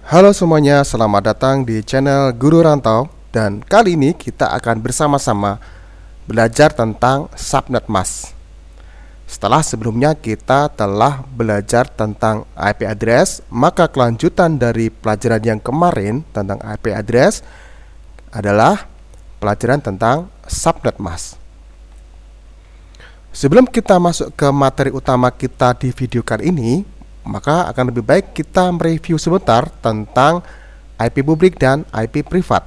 Halo semuanya, selamat datang di channel Guru Rantau. Dan kali ini kita akan bersama-sama belajar tentang subnet mask. Setelah sebelumnya kita telah belajar tentang IP address, maka kelanjutan dari pelajaran yang kemarin tentang IP address adalah pelajaran tentang subnet mask. Sebelum kita masuk ke materi utama kita di video kali ini, maka akan lebih baik kita mereview sebentar tentang IP publik dan IP privat.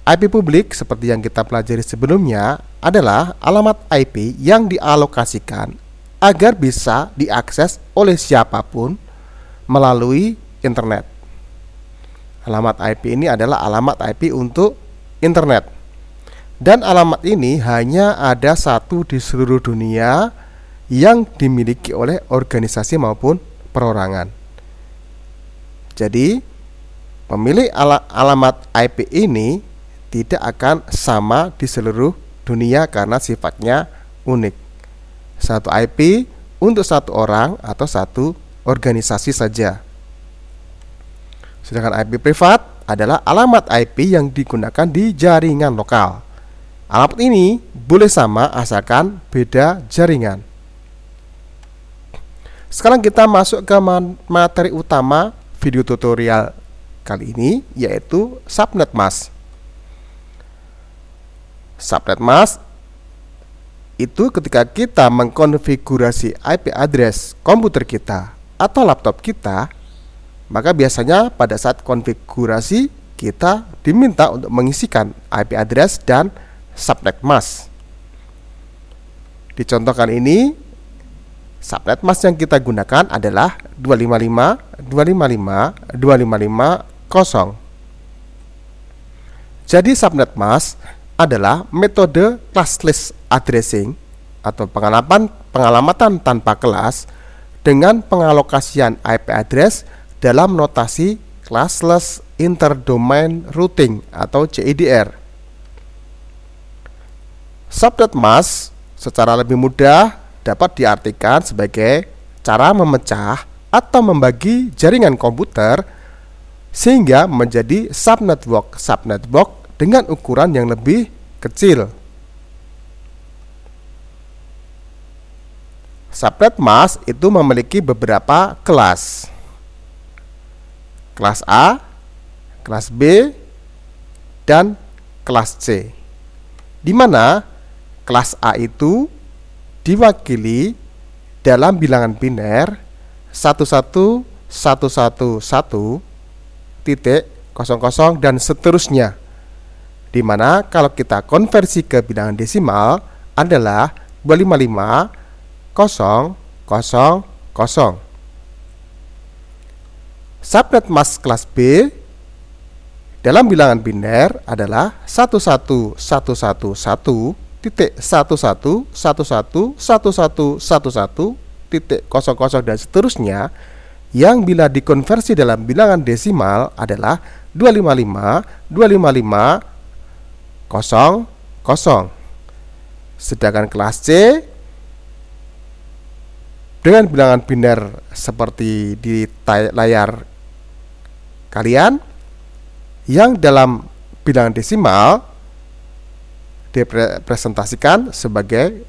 IP publik seperti yang kita pelajari sebelumnya adalah alamat IP yang dialokasikan agar bisa diakses oleh siapapun melalui internet. Alamat IP ini adalah alamat IP untuk internet. Dan alamat ini hanya ada satu di seluruh dunia yang dimiliki oleh organisasi maupun perorangan. Jadi, pemilik alamat IP ini tidak akan sama di seluruh dunia karena sifatnya unik. Satu IP untuk satu orang atau satu organisasi saja. Sedangkan IP privat adalah alamat IP yang digunakan di jaringan lokal. Alamat ini boleh sama asalkan beda jaringan. Sekarang kita masuk ke materi utama video tutorial kali ini, yaitu subnet mask. Subnet mask itu ketika kita mengkonfigurasi IP address komputer kita atau laptop kita, maka biasanya pada saat konfigurasi kita diminta untuk mengisikan IP address dan subnet mask. Dicontohkan ini, subnet mask yang kita gunakan adalah 255.255.255.0. Jadi subnet mask adalah metode classless addressing atau pengalamatan tanpa kelas dengan pengalokasian IP address dalam notasi classless interdomain routing atau CIDR. Subnet mask secara lebih mudah dapat diartikan sebagai cara memecah atau membagi jaringan komputer sehingga menjadi subnetwork dengan ukuran yang lebih kecil. Subnet mask itu memiliki beberapa kelas. Kelas A, kelas B, dan kelas C. Di mana kelas A itu diwakili dalam bilangan biner 11111.00 dan seterusnya, di mana kalau kita konversi ke bilangan desimal adalah 255.000. Subnet mask kelas B dalam bilangan biner adalah 1111111111100 dan seterusnya, yang bila dikonversi dalam bilangan desimal adalah 255.255.000. Sedangkan kelas C dengan bilangan biner seperti di layar kalian, yang dalam bilangan desimal direpresentasikan sebagai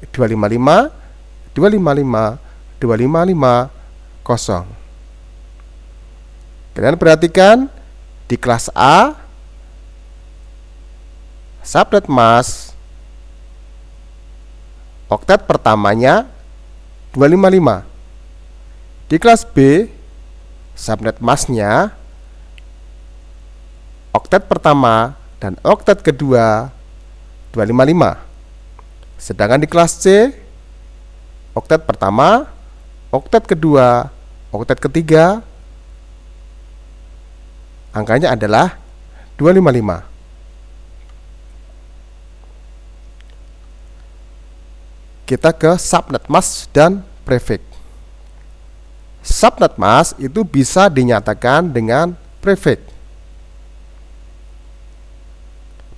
255.255.255.0. Kalian perhatikan di kelas A subnet mask oktet pertamanya 255. Di kelas B subnet masknya oktet pertama dan oktet kedua 255. Sedangkan di kelas C oktet pertama, oktet kedua, oktet ketiga angkanya adalah 255. Kita ke subnet mask dan prefix. Subnet mask itu bisa dinyatakan dengan prefix.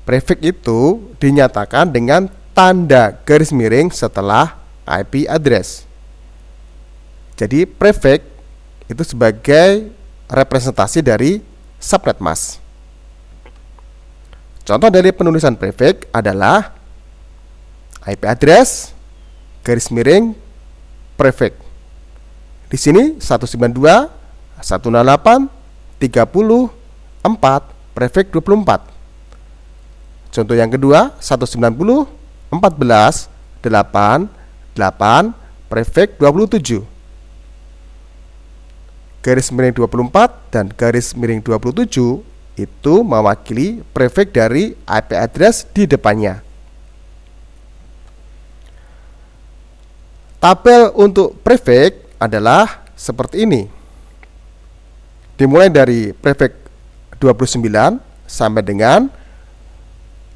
Prefix itu dinyatakan dengan tanda garis miring setelah IP address. Jadi prefix itu sebagai representasi dari subnet mask. Contoh dari penulisan prefix adalah IP address garis miring prefix. Di sini 192 108 30 4 prefix 24. Contoh yang kedua 190 14 8 8 prefix 27. Garis miring 24 dan garis miring 27 itu mewakili prefix dari IP address di depannya. Tabel untuk prefix adalah seperti ini. Dimulai dari prefix 29 sampai dengan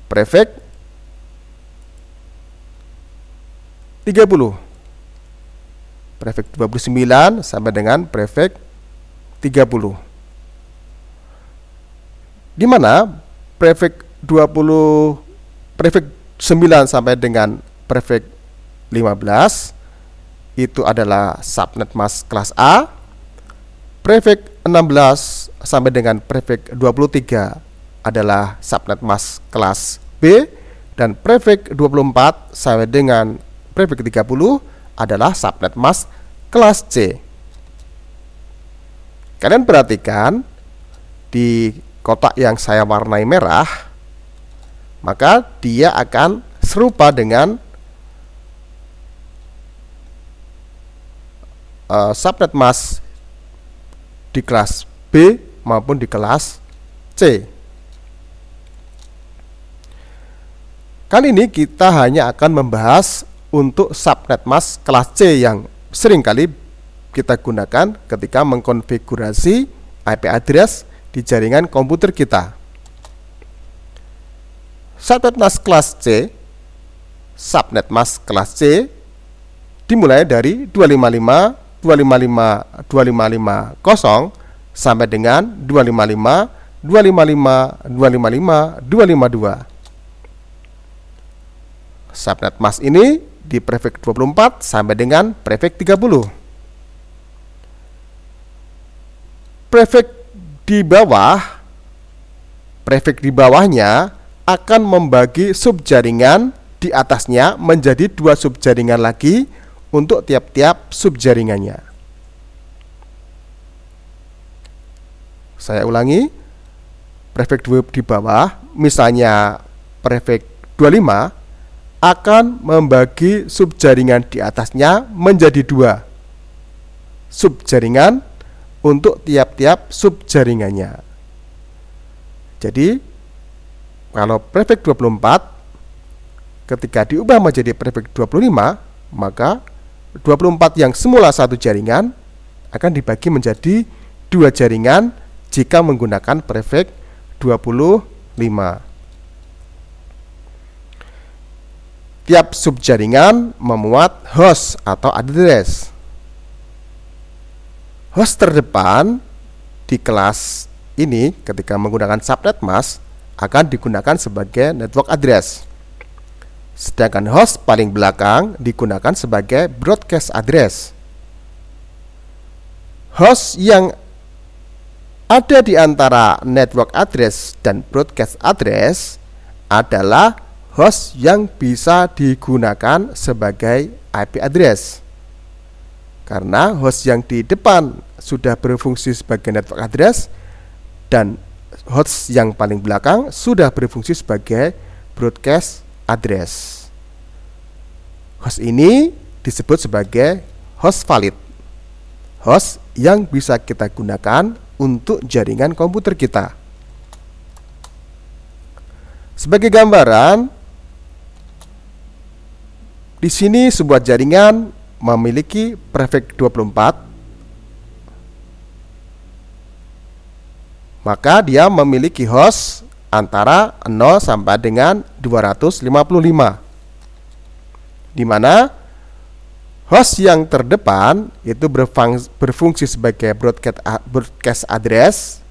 prefix 30. Prefix 29 sampai dengan prefix 30. Di mana prefix 9 sampai dengan prefix 15 itu adalah subnet mask kelas A. Prefix 16 sampai dengan prefix 23 adalah subnet mask kelas B, dan prefix 24 sampai dengan prefix 30 adalah subnet mask kelas C. Kalian perhatikan di kotak yang saya warnai merah, maka dia akan serupa dengan subnet mask di kelas B maupun di kelas C. Kali ini kita hanya akan membahas untuk subnet mask kelas C yang seringkali kita gunakan ketika mengkonfigurasi IP address di jaringan komputer kita. Subnet mask kelas C, subnet mask kelas C dimulai dari 255 255 255 0 sampai dengan 255 255 255 252. Subnet mask ini di prefix 24 sampai dengan prefix 30. Prefix di bawahnya akan membagi subjaringan di atasnya menjadi 2 subjaringan lagi untuk tiap-tiap subjaringannya. Saya ulangi, prefix di bawah, misalnya prefix 25, akan membagi subjaringan di atasnya menjadi 2 subjaringan untuk tiap-tiap subjaringannya. Jadi, kalau prefix 24 ketika diubah menjadi prefix 25, maka 24 yang semula satu jaringan akan dibagi menjadi 2 jaringan jika menggunakan prefix 25. Tiap subjaringan memuat host atau address. Host terdepan di kelas ini ketika menggunakan subnet mask akan digunakan sebagai network address. Sedangkan host paling belakang digunakan sebagai broadcast address. Host yang ada di antara network address dan broadcast address adalah host yang bisa digunakan sebagai IP address. Karena host yang di depan sudah berfungsi sebagai network address dan host yang paling belakang sudah berfungsi sebagai broadcast address. Host ini disebut sebagai host valid, host yang bisa kita gunakan untuk jaringan komputer kita. Sebagai gambaran, di sini sebuah jaringan memiliki prefix 24, maka dia memiliki host antara 0 sampai dengan 255, di mana host yang terdepan itu berfungsi sebagai broadcast address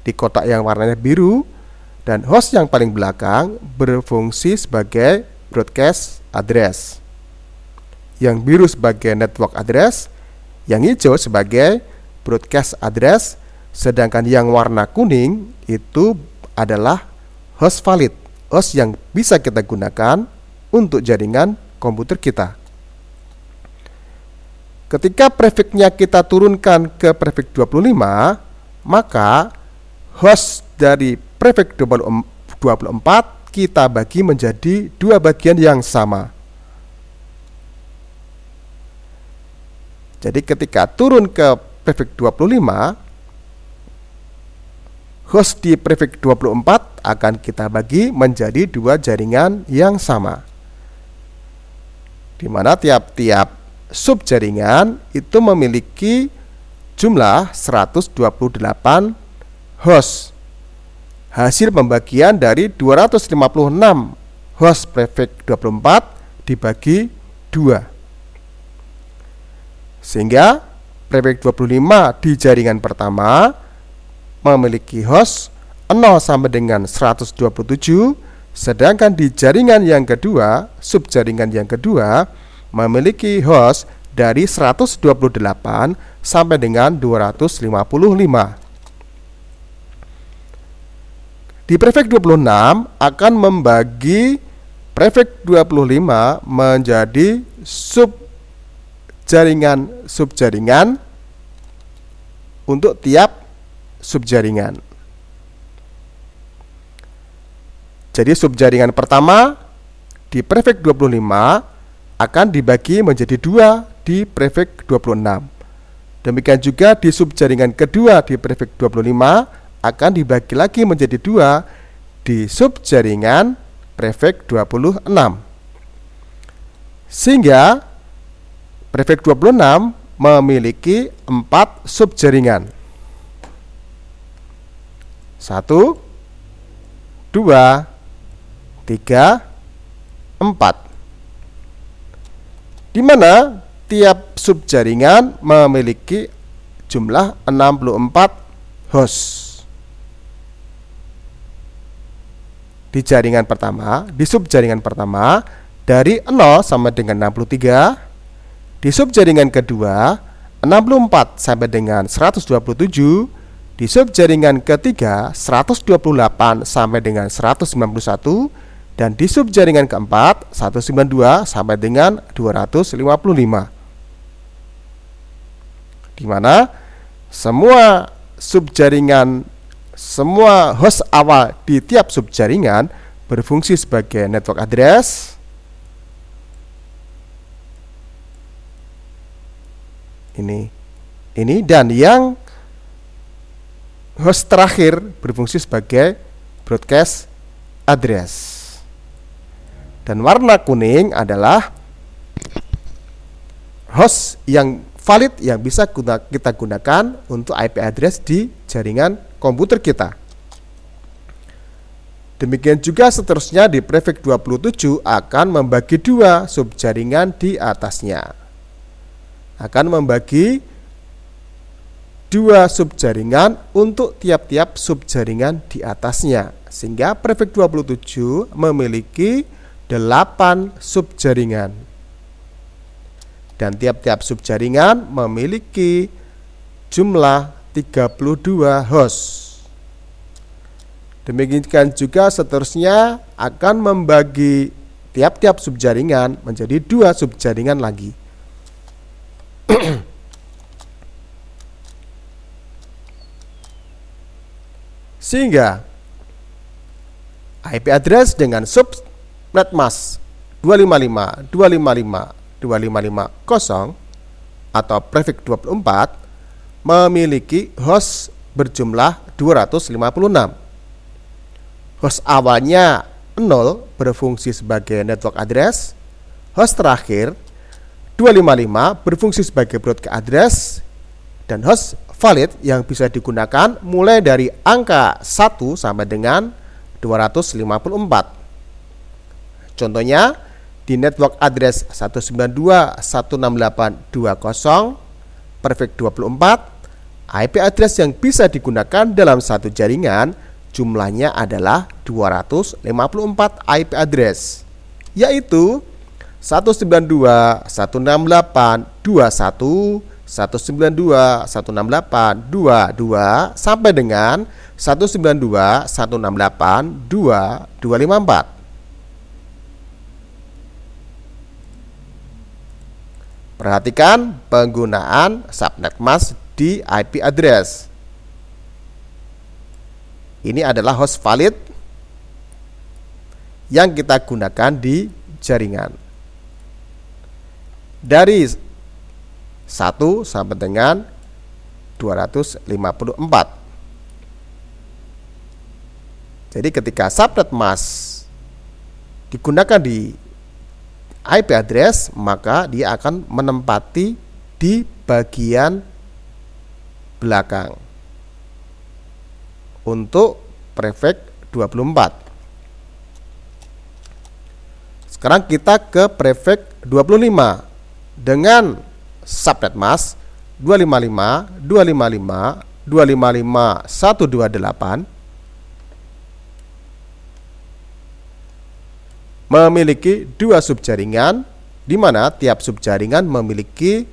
di kotak yang warnanya biru, dan host yang paling belakang berfungsi sebagai broadcast address. Yang biru sebagai network address, yang hijau sebagai broadcast address, Sedangkan yang warna kuning itu adalah host valid, host yang bisa kita gunakan untuk jaringan komputer kita. Ketika prefix-nya kita turunkan ke prefix 25, maka host dari prefix 24 kita bagi menjadi dua bagian yang sama. Jadi ketika turun ke prefix 25, host di prefix 24 akan kita bagi menjadi dua jaringan yang sama, di mana tiap-tiap subjaringan itu memiliki jumlah 128 host. Hasil pembagian dari 256 host prefix 24 dibagi 2. Sehingga prefix 25 di jaringan pertama memiliki host 0 sampai dengan 127, sedangkan di jaringan yang kedua, subjaringan yang kedua memiliki host dari 128 sampai dengan 255. Di prefix 26 akan membagi prefix 25 menjadi subjaringan untuk tiap subjaringan. Jadi subjaringan pertama di prefix 25 akan dibagi menjadi 2 di prefix 26. Demikian juga di subjaringan kedua di prefix 25 akan dibagi lagi menjadi 2 di subjaringan prefix 26. Sehingga prefix 26 memiliki 4 subjaringan. 1, 2, 3, 4. Di mana tiap subjaringan memiliki jumlah 64 host. Di jaringan pertama, di subjaringan pertama dari 0 sampai dengan 63, di subjaringan kedua 64 sampai dengan 127, di subjaringan ketiga 128 sampai dengan 191, dan di subjaringan keempat 192 sampai dengan 255. Di mana semua subjaringan, semua host awal di tiap subjaringan berfungsi sebagai network address. Ini dan yang host terakhir berfungsi sebagai broadcast address. Dan warna kuning adalah host yang valid yang bisa kita gunakan untuk IP address di jaringan komputer kita. Demikian juga seterusnya di prefix 27 akan membagi 2 subjaringan di atasnya. Akan membagi 2 subjaringan untuk tiap-tiap subjaringan di atasnya. Sehingga prefix 27 memiliki 8 subjaringan. Dan tiap-tiap subjaringan memiliki jumlah 32 host. Demikian juga seterusnya akan membagi tiap-tiap subjaringan menjadi 2 subjaringan lagi. Sehingga IP address dengan subnet mask 255.255.255.0 atau prefix 24 memiliki host berjumlah 256. Host awalnya 0 berfungsi sebagai network address. Host terakhir 255 berfungsi sebagai broadcast address, dan host valid yang bisa digunakan mulai dari angka 1 sampai dengan 254. Contohnya di network address 192.168.20 prefix 24, IP address yang bisa digunakan dalam satu jaringan jumlahnya adalah 254 IP address, yaitu 192.168.21 192.168.22 sampai dengan 192.168.2254. Perhatikan penggunaan subnet mask di IP address. Ini adalah host valid yang kita gunakan di jaringan. Dari 1 sampai dengan 254. Jadi ketika subnet mask digunakan di IP address, maka dia akan menempati di bagian belakang untuk prefix 24. Sekarang kita ke prefix 25 dengan subnet mask 255.255.255.128 memiliki dua subjaringan, di mana tiap subjaringan memiliki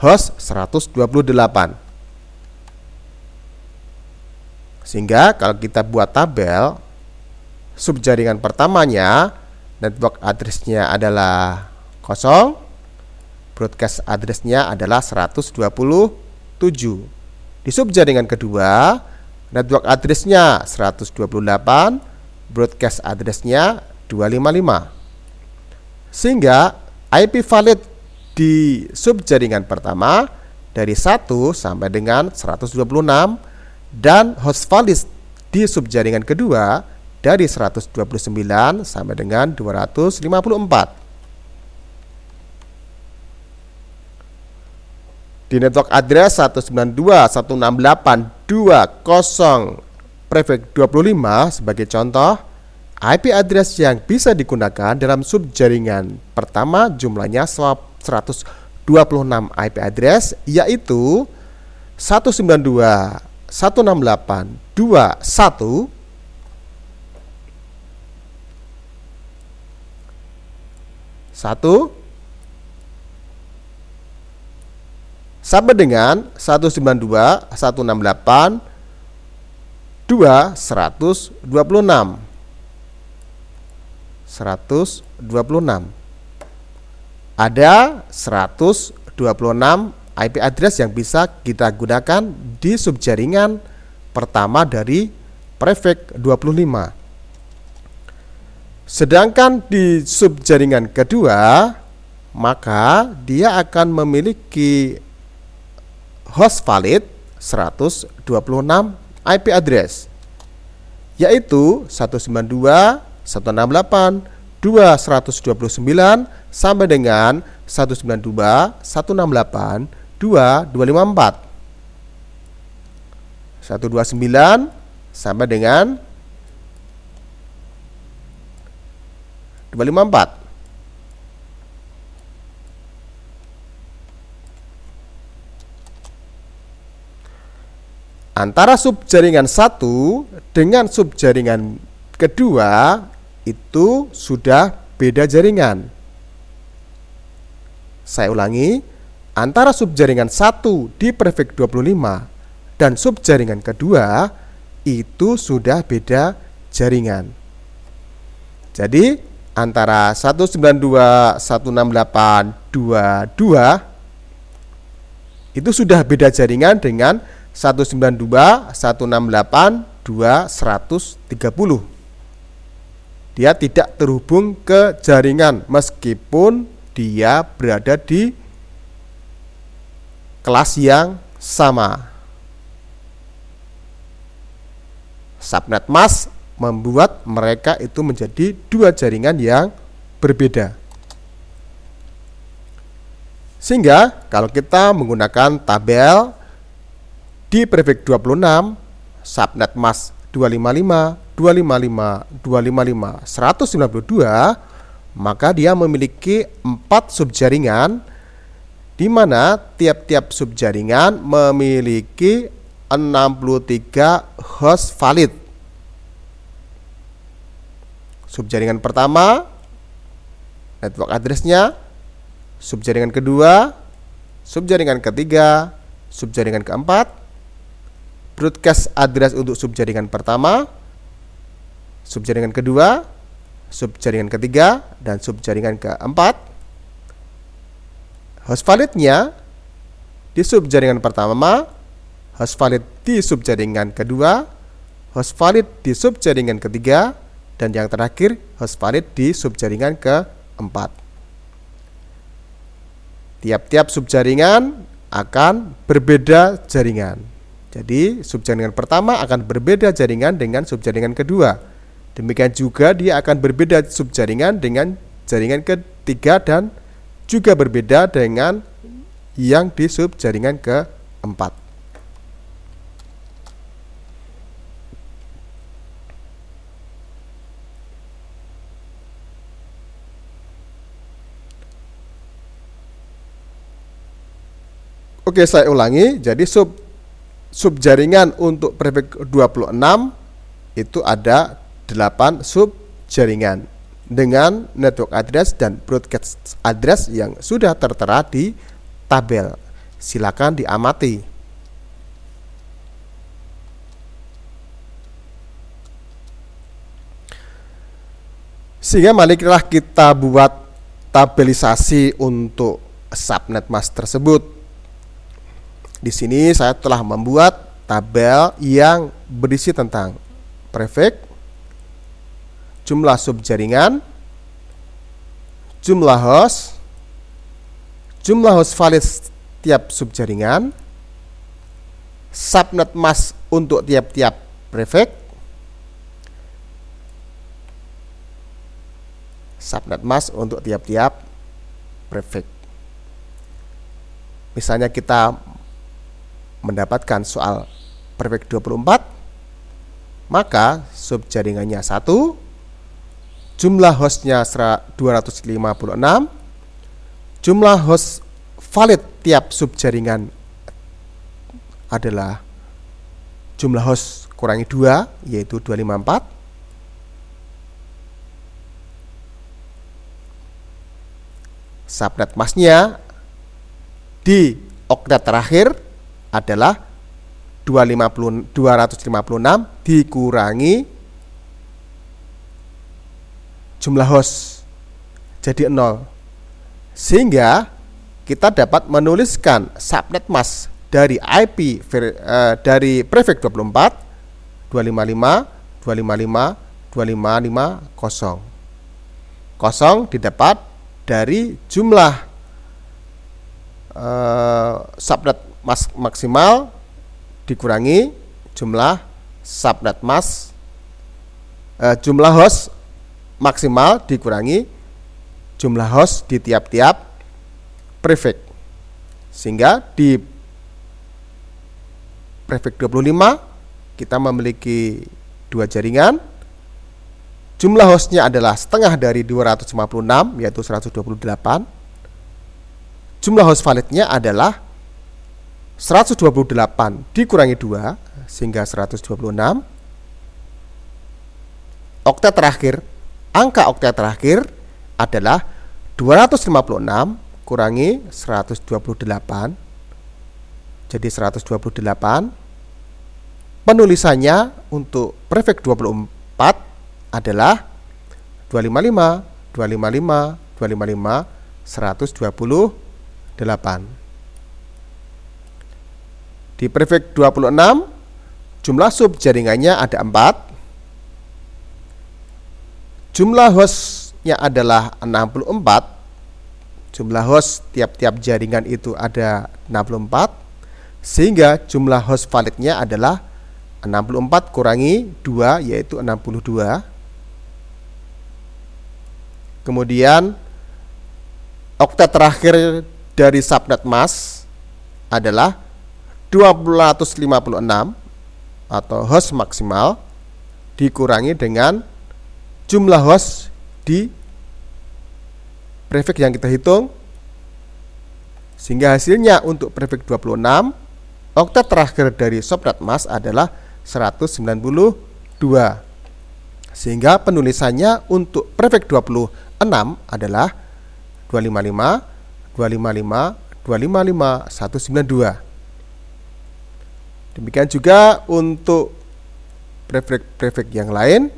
host 128. Sehingga kalau kita buat tabel, subjaringan pertamanya network address-nya adalah 0, broadcast address-nya adalah 127. Di subjaringan kedua, network address-nya 128, broadcast address-nya 255. Sehingga IP valid di subjaringan pertama dari 1 sampai dengan 126 dan host valid di subjaringan kedua dari 129 sampai dengan 254. Di network address 192.168.20 prefix 25 sebagai contoh, IP address yang bisa digunakan dalam subjaringan pertama jumlahnya 126 IP address, yaitu 192.168.21 sampai dengan 192.168.2.126. Ada 126 IP address yang bisa kita gunakan di subjaringan pertama dari prefix 25. Sedangkan di subjaringan kedua, maka dia akan memiliki host valid 126 IP address, yaitu 192.168.2.129 sampai dengan 192.168.2.254. 129 sampai dengan 254. Antara subjaringan 1 dengan subjaringan kedua itu sudah beda jaringan. Saya ulangi, antara subjaringan 1 di prefix 25 dan subjaringan kedua itu sudah beda jaringan. Jadi antara 192.168.22 itu sudah beda jaringan dengan 192.168.2.130. Dia tidak terhubung ke jaringan meskipun dia berada di kelas yang sama. Subnet mask membuat mereka itu menjadi dua jaringan yang berbeda. Sehingga kalau kita menggunakan tabel di prefix 26, subnet mask 255, 255, 255, 192, maka dia memiliki 4 subjaringan, di mana tiap-tiap subjaringan memiliki 63 host valid. Subjaringan pertama network address-nya, subjaringan kedua subjaringan ketiga, subjaringan keempat, broadcast address untuk subjaringan pertama, subjaringan kedua, subjaringan ketiga, dan subjaringan keempat. Host validnya di subjaringan pertama, host valid di subjaringan kedua, host valid di subjaringan ketiga, dan yang terakhir host valid di subjaringan keempat. Tiap-tiap subjaringan akan berbeda jaringan. Jadi subjaringan pertama akan berbeda jaringan dengan subjaringan kedua. Demikian juga dia akan berbeda subjaringan dengan jaringan ketiga dan juga berbeda dengan yang di subjaringan keempat. Oke, saya ulangi. Jadi subjaringan untuk prefix 26 itu ada 8 subjaringan dengan network address dan broadcast address yang sudah tertera di tabel. Silakan diamati. Sehingga marilah kita buat tabelisasi untuk subnet mask tersebut. Di sini saya telah membuat tabel yang berisi tentang prefix, jumlah subjaringan, jumlah host valid setiap subjaringan, subnet mask untuk tiap-tiap prefix, subnet mask untuk tiap-tiap prefix. Misalnya kita mendapatkan soal prefix 24, maka subjaringannya 1, jumlah hostnya 256, jumlah host valid tiap subjaringan adalah jumlah host kurangi 2, yaitu 254. Subnet masknya di oktet terakhir adalah 256 dikurangi jumlah host, jadi 0. Sehingga kita dapat menuliskan subnet mask dari IP dari prefix 24 255 255 2550. Kosong didapat dari jumlah subnet mask maksimal dikurangi jumlah subnet mask jumlah host maksimal dikurangi jumlah host di tiap-tiap prefix. Sehingga di prefix 25 kita memiliki 2 jaringan. Jumlah hostnya adalah setengah dari 256, yaitu 128. Jumlah host validnya adalah 128 dikurangi 2, sehingga 126. Oktet terakhir, angka oktet terakhir adalah 256 kurangi 128, jadi 128. Penulisannya untuk prefix 24 adalah 255 255 255 128. Di prefix 26 jumlah subjaringannya ada 4. Jumlah hostnya adalah 64. Jumlah host tiap-tiap jaringan itu ada 64. Sehingga jumlah host validnya adalah 64 kurangi 2, yaitu 62. Kemudian oktet terakhir dari subnet mask adalah 256 atau host maksimal dikurangi dengan jumlah host di prefix yang kita hitung, sehingga hasilnya untuk prefix 26 oktet terakhir dari subnet mask adalah 192. Sehingga penulisannya untuk prefix 26 adalah 255 255 2555192. Demikian juga untuk prefix yang lain,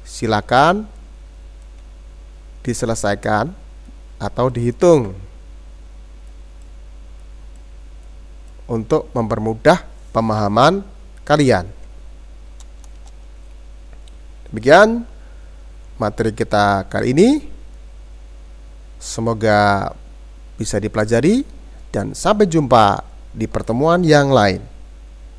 silakan diselesaikan atau dihitung untuk mempermudah pemahaman kalian. Demikian materi kita kali ini. Semoga bisa dipelajari dan sampai jumpa di pertemuan yang lain.